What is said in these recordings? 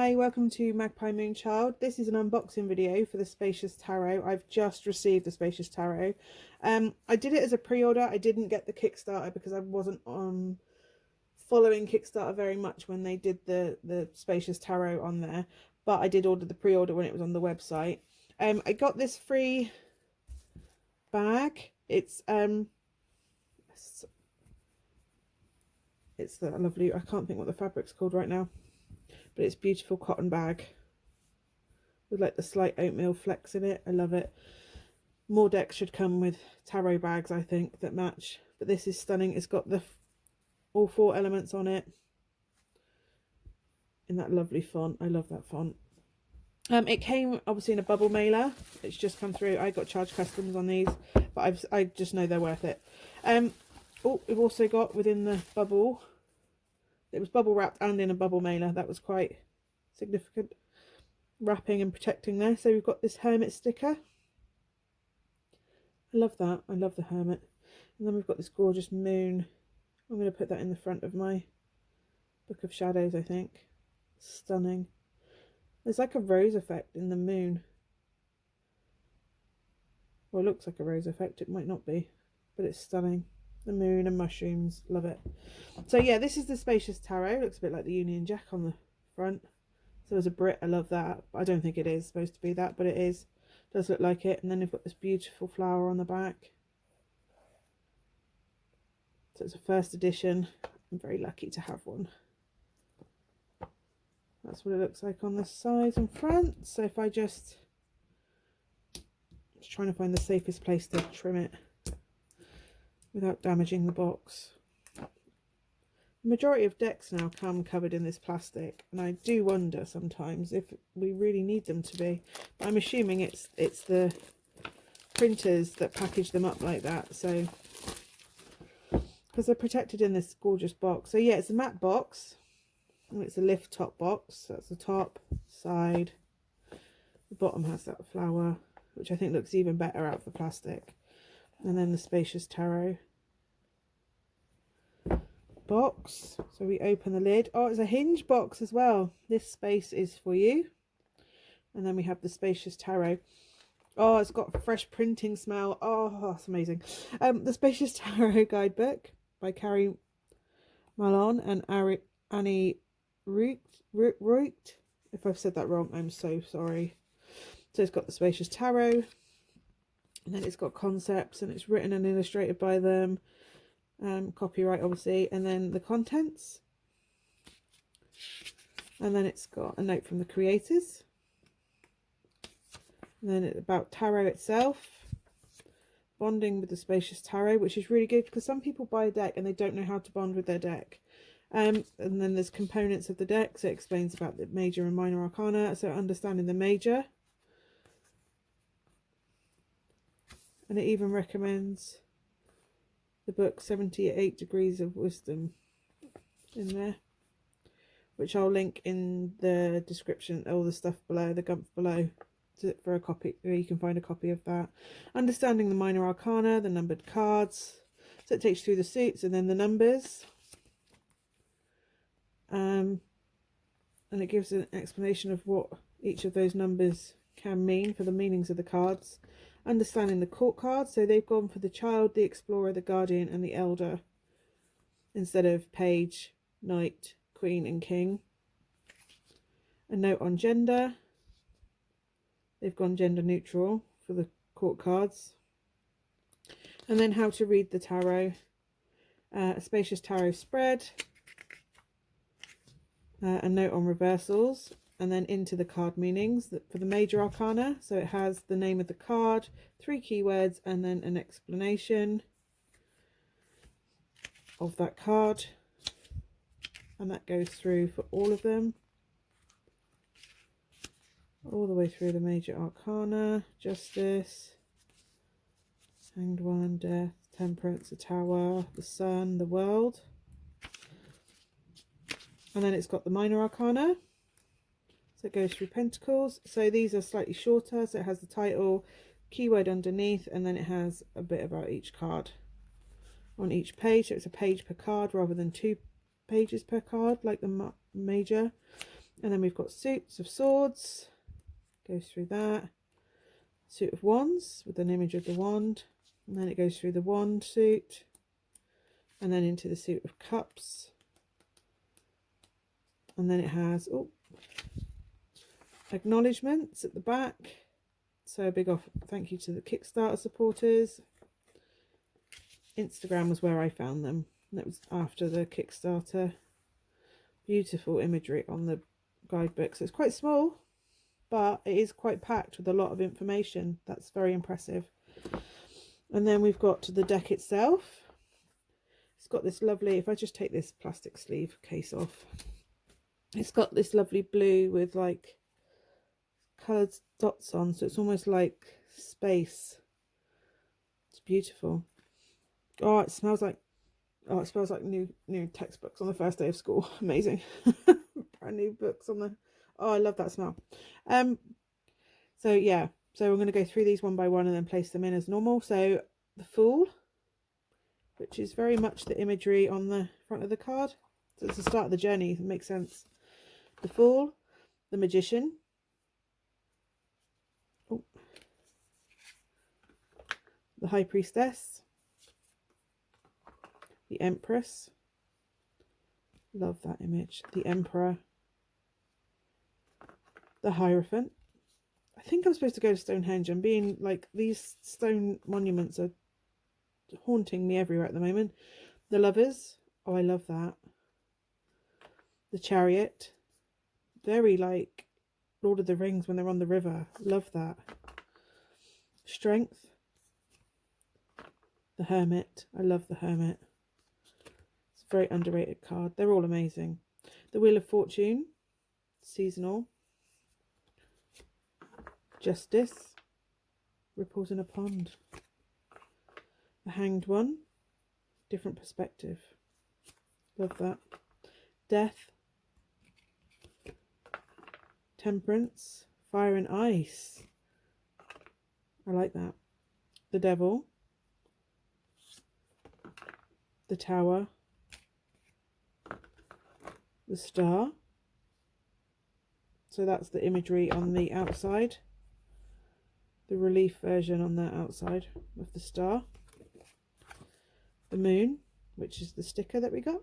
Hi, welcome to Magpie Moonchild. This is an unboxing video for the Spacious Tarot. I've just received the Spacious Tarot. I did it as a pre-order. I didn't get the Kickstarter because I wasn't following Kickstarter very much when they did the Spacious Tarot on there. But I did order the pre-order when it was on the website. I got this free bag. It's the lovely, I can't think what the fabric's called right now, but it's beautiful cotton bag with like the slight oatmeal flecks in it. I love it. More decks should come with tarot bags, I think, that match, but this is stunning. It's got all 4 elements on it in that lovely font. I love that font. It came obviously in a bubble mailer. It's just come through. I got charged customs on these, but I just know they're worth it. Oh, we've also got within the bubble, it was bubble wrapped and in a bubble mailer. That was quite significant wrapping and protecting there. So we've got this hermit sticker. I love that. I love the hermit. And then we've got this gorgeous moon. I'm going to put that in the front of my Book of Shadows, I think. Stunning. There's like a rose effect in the moon. Well, it looks like a rose effect. It might not be, but it's stunning. The moon and mushrooms. Love it. So yeah, this is the Spacious Tarot. Looks a bit like the Union Jack on the front. So as a Brit, I love that. I don't think it is supposed to be that, but it is. It does look like it. And then you've got this beautiful flower on the back. So it's a first edition. I'm very lucky to have one. That's what it looks like on the sides and front. So if I just trying to find the safest place to trim it without damaging the box. The majority of decks now come covered in this plastic, and I do wonder sometimes if we really need them to be. But I'm assuming it's the printers that package them up like that, so because they're protected in this gorgeous box. So yeah, it's a matte box, and it's a lift top box. That's the top, side. The bottom has that flower, which I think looks even better out of the plastic. And then the Spacious Tarot box. So we open the lid. Oh, it's a hinge box as well. This space is for you. And then we have the Spacious Tarot. Oh, it's got a fresh printing smell. Oh, that's amazing. The Spacious Tarot Guidebook by Kayleigh and Annie Root. If I've said that wrong, I'm so sorry. So it's got the Spacious Tarot, and then it's got concepts, and it's written and illustrated by them. Copyright, obviously, and then the contents. And then it's got a note from the creators. And then about tarot itself. Bonding with the Spacious Tarot, which is really good because some people buy a deck and they don't know how to bond with their deck. And then there's components of the deck, so it explains about the major and minor arcana, so understanding the major. And it even recommends the book 78 Degrees of Wisdom in there, which I'll link in the description, all the stuff below, the gump below, for a copy, where you can find a copy of that. Understanding the minor arcana, the numbered cards. So it takes you through the suits and then the numbers. And it gives an explanation of what each of those numbers can mean for the meanings of the cards. Understanding the court cards, so they've gone for the Child, the Explorer, the Guardian and the Elder instead of Page, Knight, Queen and King. A note on gender, they've gone gender neutral for the court cards. And then how to read the tarot, a Spacious Tarot spread, a note on reversals, and then into the card meanings for the major arcana. So it has the name of the card, 3 keywords, and then an explanation of that card. And that goes through for all of them, all the way through the major arcana: Justice, Hanged One, Death, Temperance, the Tower, the Sun, the World. And then it's got the minor arcana. So it goes through Pentacles. So these are slightly shorter. So it has the title, keyword underneath, and then it has a bit about each card on each page. So it's a page per card rather than 2 pages per card like the major. And then we've got suits of swords, goes through that. Suit of wands with an image of the wand, and then it goes through the wand suit, and then into the suit of cups. And then it has acknowledgements at the back. So a big thank you to the Kickstarter supporters. Instagram was where I found them. That was after the Kickstarter. Beautiful imagery on the guidebook. So it's quite small, but it is quite packed with a lot of information. That's very impressive. And then we've got the deck itself. It's got this lovely, if I just take this plastic sleeve case off, it's got this lovely blue with like coloured dots on, so it's almost like space. It's beautiful. Oh, it smells like new textbooks on the first day of school. Amazing. Brand new books on the, oh, I love that smell. So yeah, so I'm going to go through these one by one and then place them in as normal. So the Fool, which is very much the imagery on the front of the card. So it's the start of the journey, it makes sense. The Fool, the Magician, the High Priestess, the Empress, love that image, the Emperor, the Hierophant. I think I'm supposed to go to Stonehenge. I'm being like, these stone monuments are haunting me everywhere at the moment. The Lovers, oh, I love that. The Chariot, very like Lord of the Rings when they're on the river, love that. Strength, the Hermit, I love the Hermit. It's a very underrated card. They're all amazing. The Wheel of Fortune, seasonal. Justice, ripples in a pond. The Hanged One, different perspective, love that. Death, Temperance, fire and ice, I like that. The Devil, the Tower, the Star, so that's the imagery on the outside, the relief version on the outside of the star. The Moon, which is the sticker that we got.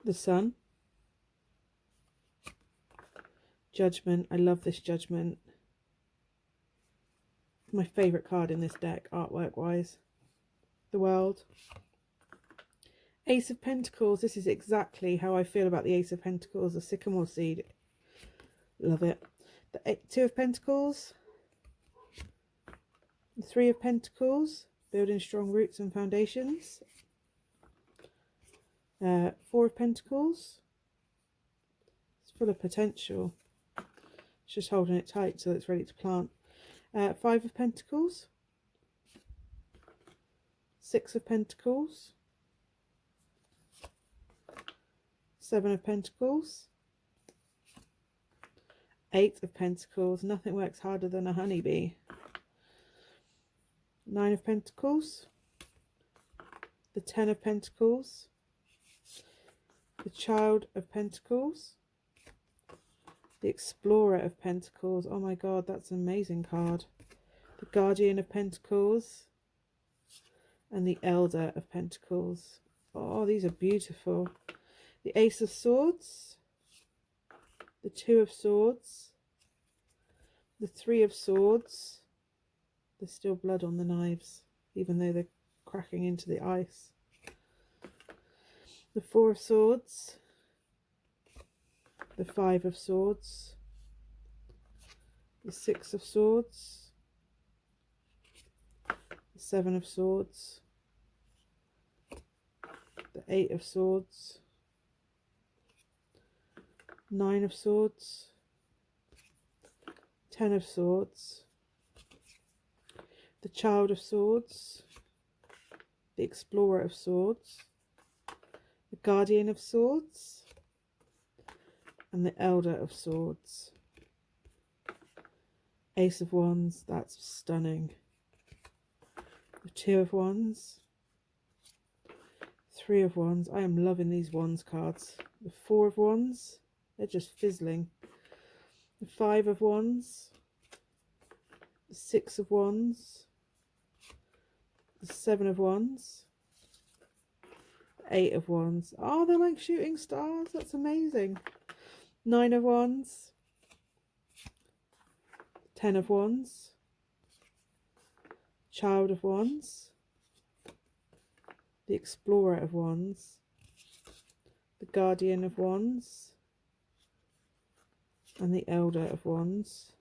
The Sun. Judgment, I love this Judgment. My favourite card in this deck, artwork wise. The World. Ace of Pentacles, this is exactly how I feel about the Ace of Pentacles, the sycamore seed. Love it. The Two of Pentacles. The Three of Pentacles, building strong roots and foundations. Four of Pentacles, it's full of potential. It's just holding it tight so it's ready to plant. Five of Pentacles, Six of Pentacles, Seven of Pentacles, Eight of Pentacles. Nothing works harder than a honeybee. Nine of Pentacles, the Ten of Pentacles, the Child of Pentacles, the Explorer of Pentacles. Oh my god, that's an amazing card. The Guardian of Pentacles and the Elder of Pentacles. Oh, these are beautiful. The Ace of Swords, the Two of Swords, the Three of Swords. There's still blood on the knives, even though they're cracking into the ice. The Four of Swords, the Five of Swords, the Six of Swords, the Seven of Swords, the Eight of Swords, Nine of Swords, Ten of Swords, the Child of Swords, the Explorer of Swords, the Guardian of Swords, and the Elder of Swords. Ace of Wands, that's stunning. The Two of Wands, Three of Wands. I am loving these Wands cards. The Four of Wands, they're just fizzling. The Five of Wands, the Six of Wands, the Seven of Wands, the Eight of Wands. Oh, they're like shooting stars. That's amazing. Nine of Wands, Ten of Wands, Child of Wands, the Explorer of Wands, the Guardian of Wands, and the Elder of Wands,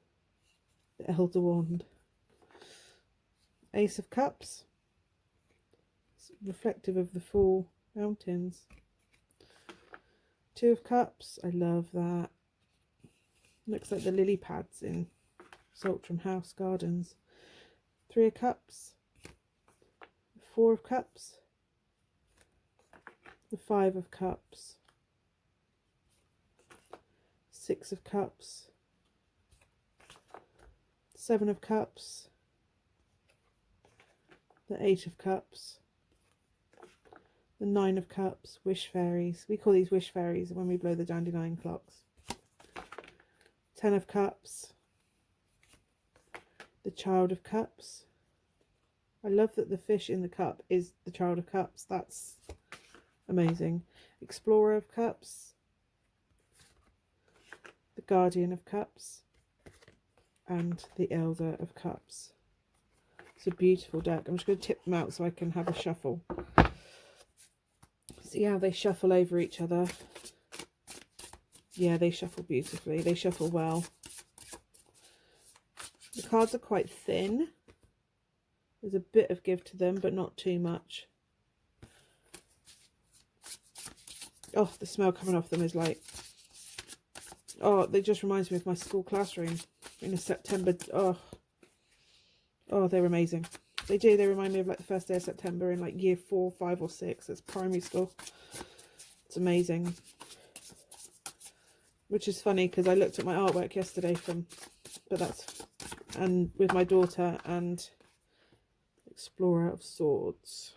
the Elder Wand. Ace of Cups, it's reflective of the four mountains. Two of Cups, I love that. Looks like the lily pads in Saltram House Gardens. Three of Cups, Four of Cups, the Five of Cups, Six of Cups, Seven of Cups, the Eight of Cups, the Nine of Cups. Wish fairies. We call these wish fairies when we blow the dandelion clocks. Ten of Cups, the Child of Cups. I love that the fish in the cup is the Child of Cups. That's amazing. Explorer of Cups, the Guardian of Cups, and the Elder of Cups. It's a beautiful deck. I'm just going to tip them out so I can have a shuffle. See how they shuffle over each other. Yeah, they shuffle beautifully. They shuffle well. The cards are quite thin. There's a bit of give to them, but not too much. Oh, the smell coming off them is like... Oh, they just reminds me of my school classroom in a September. Oh, they're amazing. They do. They remind me of like the first day of September in like year 4, 5 or 6. It's primary school. It's amazing. Which is funny because I looked at my artwork yesterday and with my daughter, and Explorer of Swords.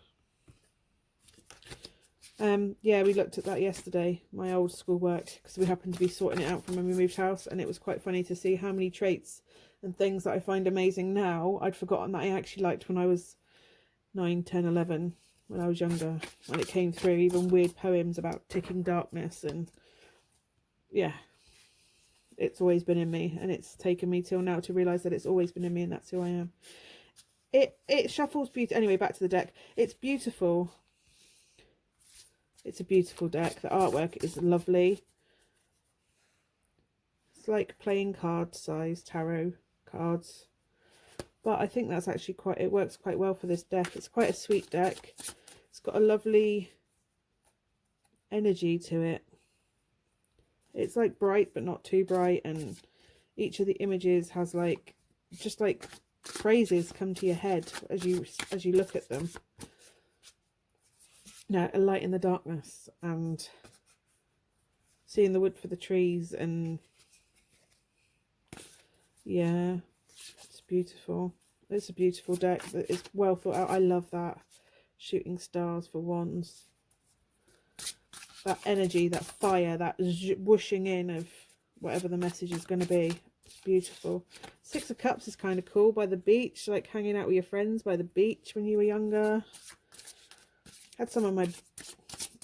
Yeah, we looked at that yesterday, my old school work, because we happened to be sorting it out from when we moved house, and it was quite funny to see how many traits and things that I find amazing now I'd forgotten that I actually liked when I was 9, 10, 11, when I was younger, when it came through. Even weird poems about ticking darkness, and yeah, it's always been in me, and it's taken me till now to realise that it's always been in me, and that's who I am. It shuffles beautiful. Anyway, back to the deck. It's beautiful. It's a beautiful deck. The artwork is lovely. It's like playing card size tarot cards. But I think that's actually it works quite well for this deck. It's quite a sweet deck. It's got a lovely energy to it. It's like bright but not too bright, and each of the images has like just like phrases come to your head as you look at them. Now, a light in the darkness, and seeing the wood for the trees, and yeah, it's beautiful. It's a beautiful deck that is well thought out. I love that. Shooting stars for wands. That energy, that fire, that whooshing in of whatever the message is going to be. It's beautiful. Six of Cups is kind of cool. By the beach, like hanging out with your friends by the beach when you were younger. Had some of my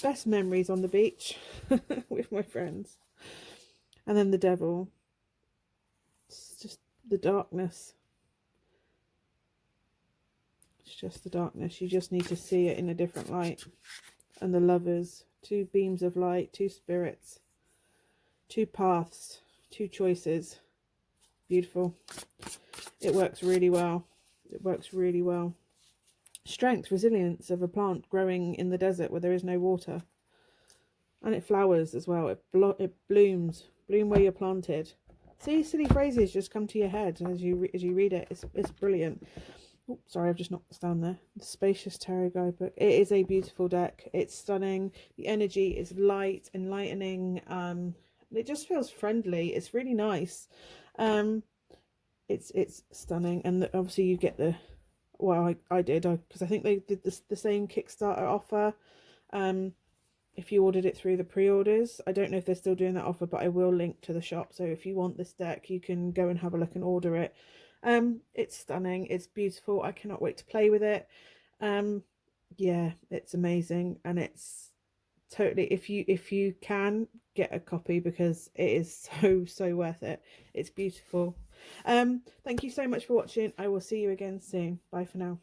best memories on the beach with my friends. And then the Devil. It's just the darkness. It's just the darkness. You just need to see it in a different light. And the Lovers. 2 beams of light, 2 spirits, 2 paths, 2 choices. Beautiful. It works really well. It works really well. Strength, resilience of a plant growing in the desert where there is no water. And it flowers as well. It blooms. Bloom where you're planted. See, silly phrases just come to your head as you read it. It's brilliant. Oh, sorry, I've just knocked this down there. The Spacious Tarot Guidebook. It is a beautiful deck. It's stunning. The energy is light, enlightening. It just feels friendly. It's really nice. It's stunning, and obviously you get the... Well, I did, because I think they did the same Kickstarter offer. if you ordered it through the pre-orders. I don't know if they're still doing that offer, but I will link to the shop, so if you want this deck you can go and have a look and order it. It's stunning, it's beautiful, I cannot wait to play with it. Yeah, it's amazing, and it's totally, if you can, get a copy because it is so worth it. It's beautiful. Thank you so much for watching. I will see you again soon. Bye for now.